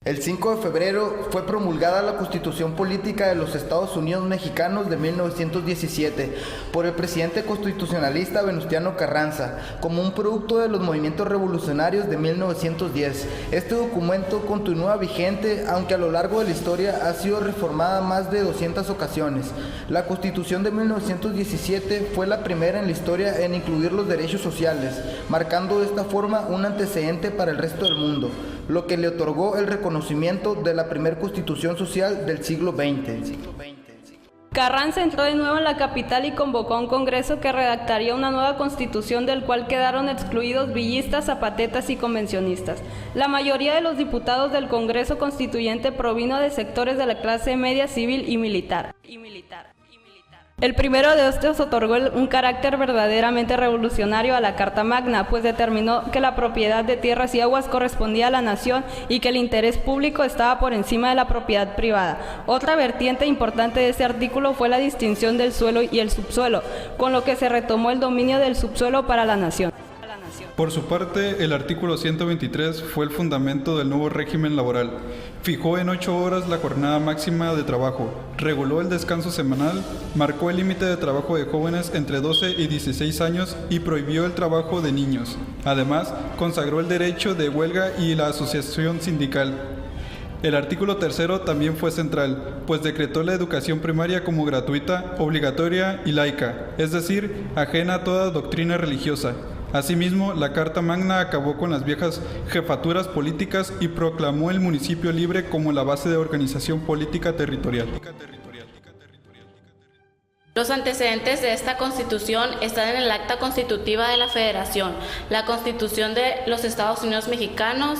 El 5 de febrero fue promulgada la Constitución Política de los Estados Unidos Mexicanos de 1917 por el presidente constitucionalista Venustiano Carranza, como un producto de los movimientos revolucionarios de 1910. Este documento continúa vigente, aunque a lo largo de la historia ha sido reformada más de 200 ocasiones. La Constitución de 1917 fue la primera en la historia en incluir los derechos sociales, marcando de esta forma un antecedente para el resto del mundo, lo que le otorgó el reconocimiento de la primera Constitución social del siglo XX. Carranza entró de nuevo en la capital y convocó a un congreso que redactaría una nueva constitución del cual quedaron excluidos villistas, zapatistas y convencionistas. La mayoría de los diputados del Congreso Constituyente provino de sectores de la clase media, civil y militar. El primero de estos otorgó un carácter verdaderamente revolucionario a la Carta Magna, pues determinó que la propiedad de tierras y aguas correspondía a la nación y que el interés público estaba por encima de la propiedad privada. Otra vertiente importante de este artículo fue la distinción del suelo y el subsuelo, con lo que se retomó el dominio del subsuelo para la nación. Por su parte, el artículo 123 fue el fundamento del nuevo régimen laboral. Fijó en 8 horas la jornada máxima de trabajo, reguló el descanso semanal, marcó el límite de trabajo de jóvenes entre 12 y 16 años y prohibió el trabajo de niños. Además, consagró el derecho de huelga y la asociación sindical. El artículo 3 también fue central, pues decretó la educación primaria como gratuita, obligatoria y laica, es decir, ajena a toda doctrina religiosa. Asimismo, la Carta Magna acabó con las viejas jefaturas políticas y proclamó el municipio libre como la base de organización política territorial. Los antecedentes de esta Constitución están en el Acta Constitutiva de la Federación, la Constitución de los Estados Unidos Mexicanos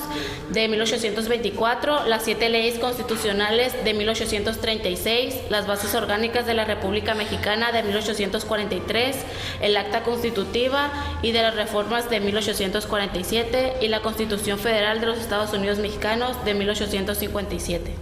de 1824, las 7 leyes constitucionales de 1836, las bases orgánicas de la República Mexicana de 1843, el Acta Constitutiva y de las reformas de 1847 y la Constitución Federal de los Estados Unidos Mexicanos de 1857.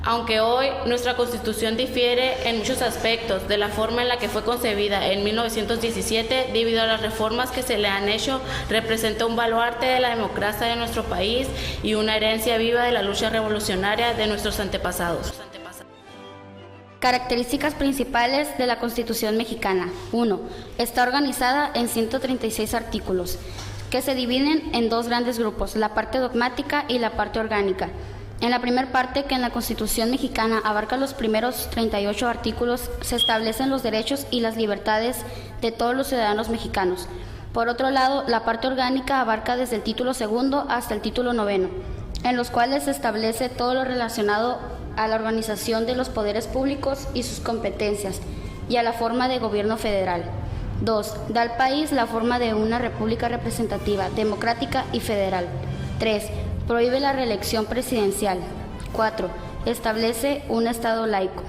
Aunque hoy nuestra Constitución difiere en muchos aspectos de la forma en la que fue concebida en 1917, debido a las reformas que se le han hecho, representa un baluarte de la democracia de nuestro país y una herencia viva de la lucha revolucionaria de nuestros antepasados. Características principales de la Constitución mexicana. 1. Está organizada en 136 artículos, que se dividen en 2 grandes grupos, la parte dogmática y la parte orgánica. En la primera parte, que en la Constitución mexicana abarca los primeros 38 artículos, se establecen los derechos y las libertades de todos los ciudadanos mexicanos. Por otro lado, la parte orgánica abarca desde el título 2 hasta el título 9, en los cuales se establece todo lo relacionado a la organización de los poderes públicos y sus competencias, y a la forma de gobierno federal. 2. Da al país la forma de una república representativa, democrática y federal. 3. Prohíbe la reelección presidencial. 4. Establece un Estado laico.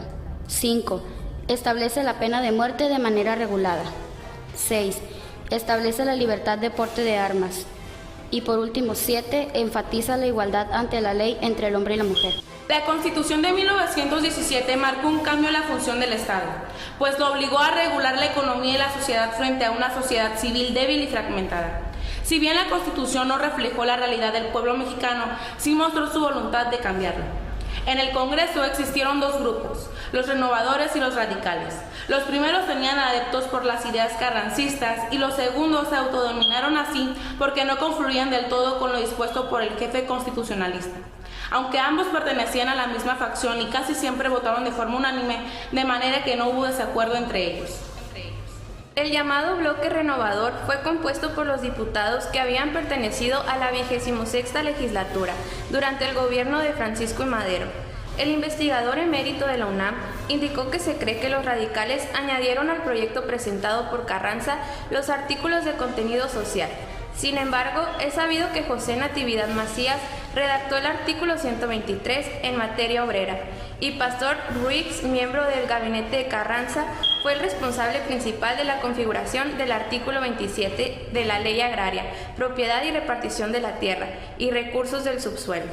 5. Establece la pena de muerte de manera regulada. 6. Establece la libertad de porte de armas. Y por último, 7. Enfatiza la igualdad ante la ley entre el hombre y la mujer. La Constitución de 1917 marcó un cambio en la función del Estado, pues lo obligó a regular la economía y la sociedad frente a una sociedad civil débil y fragmentada. Si bien la Constitución no reflejó la realidad del pueblo mexicano, sí mostró su voluntad de cambiarlo. En el Congreso existieron 2 grupos, los renovadores y los radicales. Los primeros tenían adeptos por las ideas carrancistas y los segundos se autodenominaron así porque no confluían del todo con lo dispuesto por el jefe constitucionalista. Aunque ambos pertenecían a la misma facción y casi siempre votaron de forma unánime, de manera que no hubo desacuerdo entre ellos. El llamado bloque renovador fue compuesto por los diputados que habían pertenecido a la 26ª legislatura durante el gobierno de Francisco I. Madero. El investigador emérito de la UNAM indicó que se cree que los radicales añadieron al proyecto presentado por Carranza los artículos de contenido social. Sin embargo, es sabido que José Natividad Macías redactó el artículo 123 en materia obrera, y Pastor Ruiz, miembro del gabinete de Carranza, fue el responsable principal de la configuración del artículo 27 de la Ley Agraria, propiedad y repartición de la tierra y recursos del subsuelo.